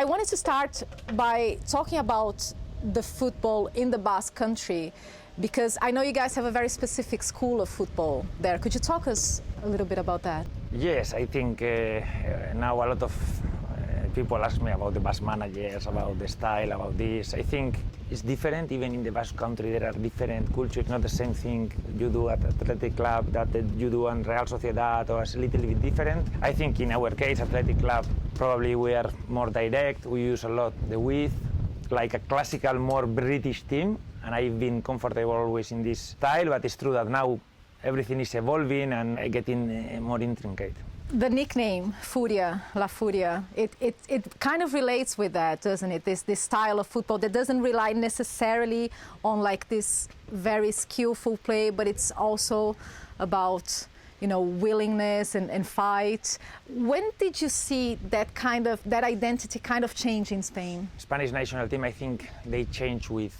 I wanted to start by talking about the football in the Basque Country, because I know you guys have a very specific school of football there. Could you talk us a little bit about that? Yes, I think now a lot of people ask me about the Basque managers, about the style, about this. I think it's different. Even in the Basque Country, there are different cultures. It's not the same thing you do at Athletic Club that you do on Real Sociedad, or it's a little bit different. I think in our case, Athletic Club, probably we are more direct. We use a lot the width, like a classical, more British team. And I've been comfortable always in this style, but it's true that now everything is evolving and getting more intricate. The nickname Furia, La Furia, it kind of relates with that, doesn't it? This style of football that doesn't rely necessarily on like this very skillful play, but it's also about, you know, willingness and fight. When did you see that identity kind of change in Spain? Spanish national team, I think they changed with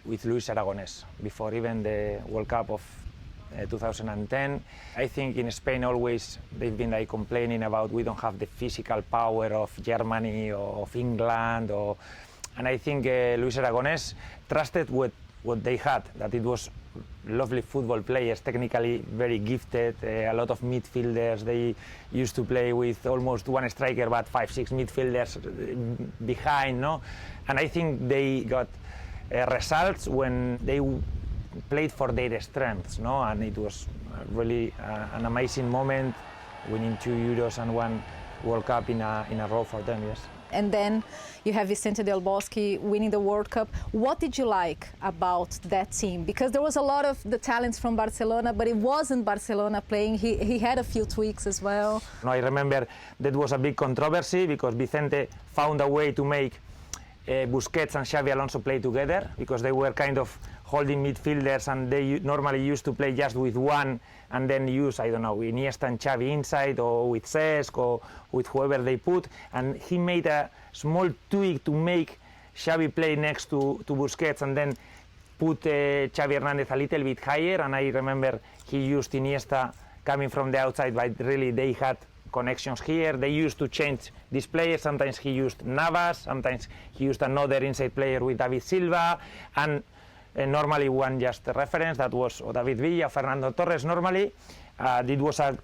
Luis Aragonés before even the World Cup of 2010. I think in Spain always they've been like complaining about we don't have the physical power of Germany or of England, and I think Luis Aragonés trusted what they had, that it was lovely football players, technically very gifted, a lot of midfielders. They used to play with almost one striker but 5-6 midfielders behind, no? And I think they got results when they played for their strengths, no? And it was really an amazing moment, winning 2 Euros and 1 World Cup in a row for them, yes. And then you have Vicente del Bosque winning the World Cup. What did you like about that team? Because there was a lot of the talents from Barcelona, but it wasn't Barcelona playing. He had a few tweaks as well. No, I remember that was a big controversy because Vicente found a way to make Busquets and Xavi Alonso play together, because they were kind of holding midfielders and they normally used to play just with one and then use, I don't know, Iniesta and Xavi inside, or with Cesc, or with whoever they put. And he made a small tweak to make Xavi play next to Busquets and then put Xavi Hernandez a little bit higher. And I remember he used Iniesta coming from the outside, but really they had connections here. They used to change these players. Sometimes he used Navas, sometimes he used another inside player with David Silva, and normally one just reference, that was David Villa, Fernando Torres. Normally it was a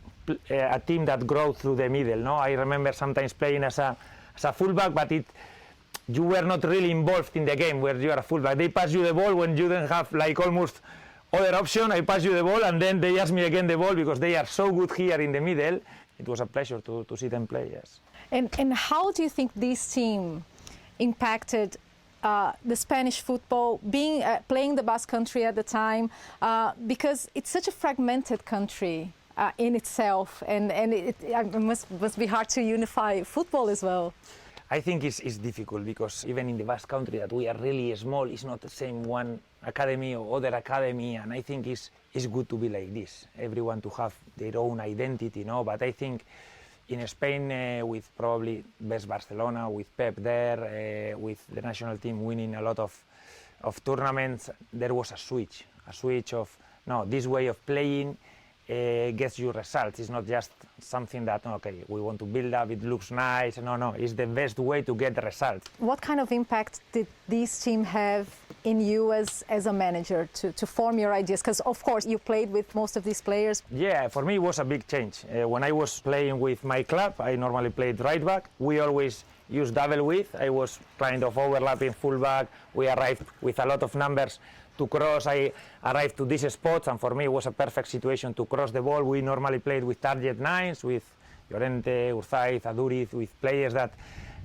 team that grew through the middle, no? I remember sometimes playing as a fullback, but you were not really involved in the game where you are a fullback. They pass you the ball when you didn't have like almost other option. I pass you the ball and then they ask me again the ball, because they are so good here in the middle. It was a pleasure to see them play, yes. And how do you think this team impacted the Spanish football, being playing the Basque Country at the time, because it's such a fragmented country in itself, and it must be hard to unify football as well. I think it's difficult, because even in the Basque Country that we are really small, it's not the same one academy or other academy, and I think it's good to be like this, everyone to have their own identity, no? But I think in Spain, with probably best Barcelona, with Pep there, with the national team winning a lot of tournaments, there was a switch of, no, this way of playing gets you results. It's not just something that, okay, we want to build up, it looks nice. No, it's the best way to get the results. What kind of impact did this team have in you as a manager to form your ideas? Because of course you played with most of these players. Yeah, for me it was a big change. When I was playing with my club, I normally played right back. We always used double width. I was kind of overlapping fullback. We arrived with a lot of numbers to cross. I arrived to these spots, and for me it was a perfect situation to cross the ball. We normally played with target nines, with Llorente, Urzaiz, Aduriz, with players that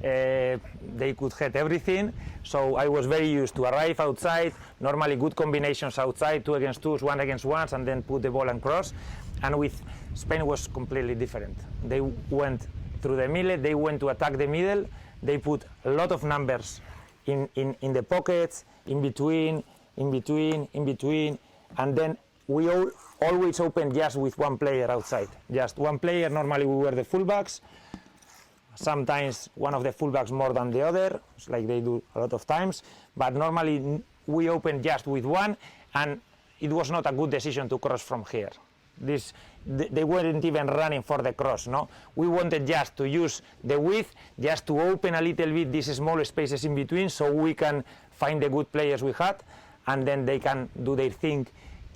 they could hit everything. So I was very used to arrive outside, normally good combinations outside, 2 against 2s, 1 against 1s, and then put the ball and cross. And with Spain was completely different. They went through the middle, they went to attack the middle, they put a lot of numbers in the pockets, in between, and then we always opened just with one player outside. Just one player. Normally we were the fullbacks. Sometimes one of the fullbacks more than the other, like they do a lot of times. But normally we opened just with one, and it was not a good decision to cross from here. They weren't even running for the cross, no? We wanted just to use the width, just to open a little bit these small spaces in between so we can find the good players we had, and then they can do their thing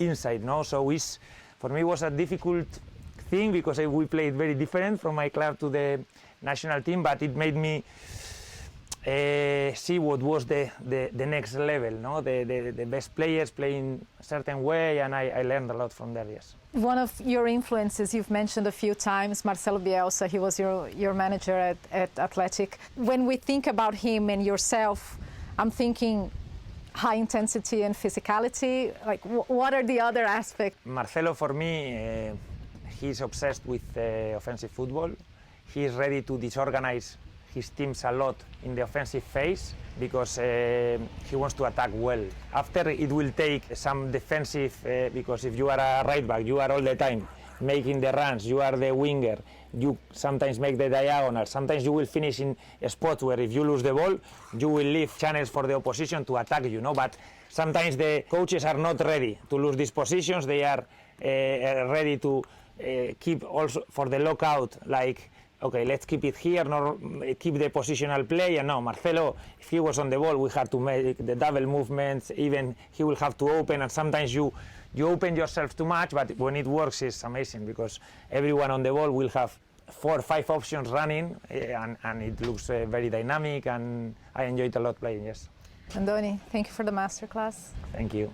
inside, no? So for me it was a difficult thing because we played very different from my club to the national team, but it made me see what was the next level, no? The best players playing a certain way, and I learned a lot from there, yes. One of your influences you've mentioned a few times, Marcelo Bielsa. He was your manager at Athletic. When we think about him and yourself, I'm thinking high intensity and physicality. Like, what are the other aspects? Marcelo, for me, he's obsessed with offensive football. He's ready to disorganize his teams a lot in the offensive phase because he wants to attack well. After, it will take some defensive, because if you are a right back, you are all the time making the runs, you are the winger, you sometimes make the diagonal, sometimes you will finish in a spot where if you lose the ball, you will leave channels for the opposition to attack you, no? But sometimes the coaches are not ready to lose these positions, they are ready to keep also for the lockout, like, okay, let's keep it here, nor keep the positional play. And no, Marcelo, if he was on the ball, we had to make the double movements, even he will have to open, and sometimes you open yourself too much, but when it works, it's amazing, because everyone on the ball will have 4 or 5 options running, and it looks very dynamic, and I enjoyed a lot playing, yes. Andoni, thank you for the masterclass. Thank you.